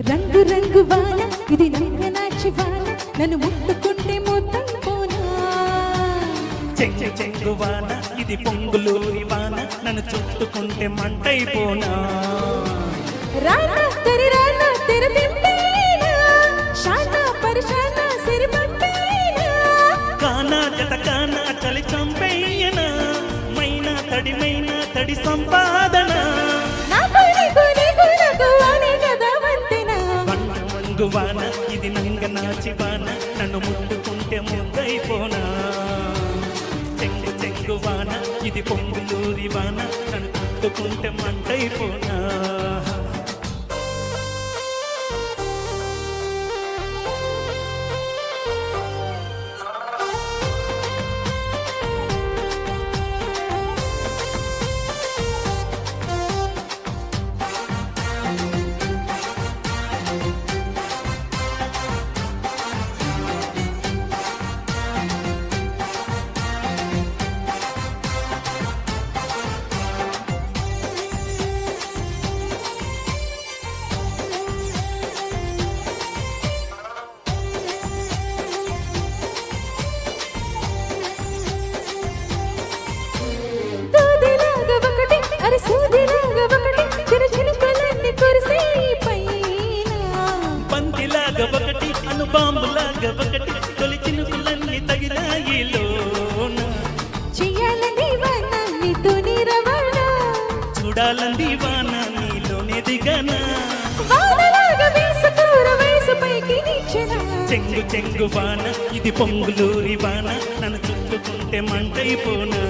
రంగు రంగు వాన ఇది నంగనాచి వాన నన్ను ముట్టుకుంటే ముద్దైపోనా చెంగు చెంగు వాన ఇది పొంగులూరి వాన నన్ను చుట్టుకుంటే మంటైపోనా రానా తెరి రానా తెర తింపేనా షానా పరిషానా సిరి పంపేనా కానా జత కానా చలి చంపేయనా మైనా తడి సంపాదన వాన ఇది నంగనాచి వాన నన్ను ముట్టుకుంటే ముద్దైపోనా చెంగు చెంగు వాన ఇది పొంగులూరి వాన నన్ను ముట్టుకుంటే మంటైపోనా పంతిలాగా ఒకటి అనుబాంబులాగా ఒకటి తొలి చినుకులన్నీ తగిలాయిలోన చెయ్యాలని వాన నీతోని రవాణా చూడాలంది వాన నీలోనే దిగనా వానలాగా వేసుకోర వయసు పైకి నిచ్చెన చెంగు చెంగు వాన ఇది పొంగులూరి వాన నన్ను చుట్టుకుంటే మంటైపోనా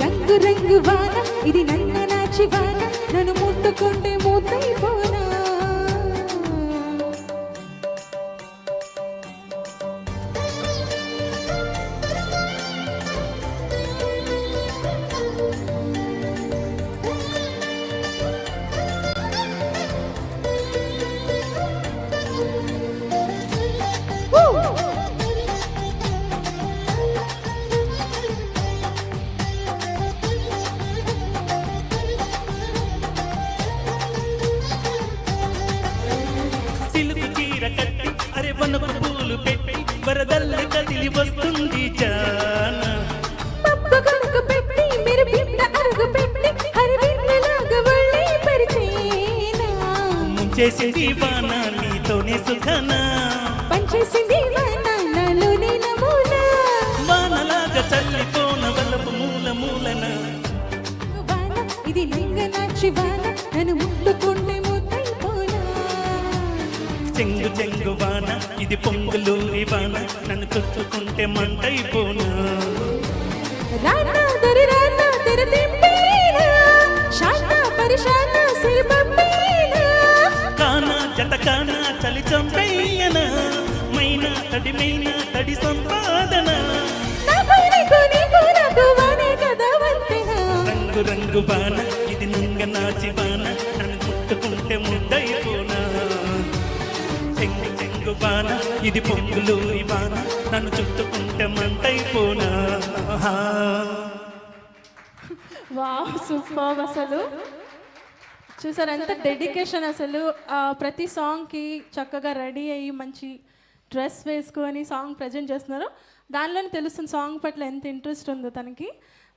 రంగు రంగు వాన ఇది నంగనాచి వాన నన్ను ముట్టుకుంటే ముద్దైపోనా అరే వనకు పూలు పెట్టి వరదల్లి కదిలి వస్తుంది జాన పప్పు కనుక పెట్టి మీరు బిడ్డ అరుగు పెట్టి హరి బిడ్డలాగా ఒళ్ళే పరిచేనా ముంచేసింది వాన నీతోనే సుఖనా పంచేసింది వాన నాలోనే నమూనా వానలాగా చల్లిపోన వలపు మూల మూలన వాన ఇది నంగనాచి వాన నన్ను ముట్టుకుంటే ముద్దైపోనా చెంగు చెంగు వాన ఇది పొంగులూరి వాన నన్ను చుట్టుకుంటే మంటైపోనా రానా దరి రానా తెర తింపేనా షానా పరిషానా సిరి పంపేనా కానా జత కానా చలి చంపేయనా మైనా తడి సంపాదన రంగు రంగు వాన ఇది నంగనాచి వాన నన్ను చుట్టుకుంటే ముద్దైపోనా చెంగు చెంగు వాన ఇది పొంగులూరి వాన నన్ను చుట్టుకుంటే మంటైపోనా వావ్ సూపర్ అసలు చూసారు ఎంత డెడికేషన్ అసలు ప్రతి సాంగ్కి చక్కగా రెడీ అయ్యి మంచి డ్రెస్ వేసుకొని సాంగ్ ప్రజెంట్ చేస్తున్నారు దానిలోనే తెలుస్తుంది సాంగ్ పట్ల ఎంత ఇంట్రెస్ట్ ఉందో తనకి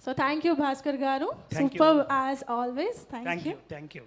సో థ్యాంక్ యూ భాస్కర్ గారు super as always thank you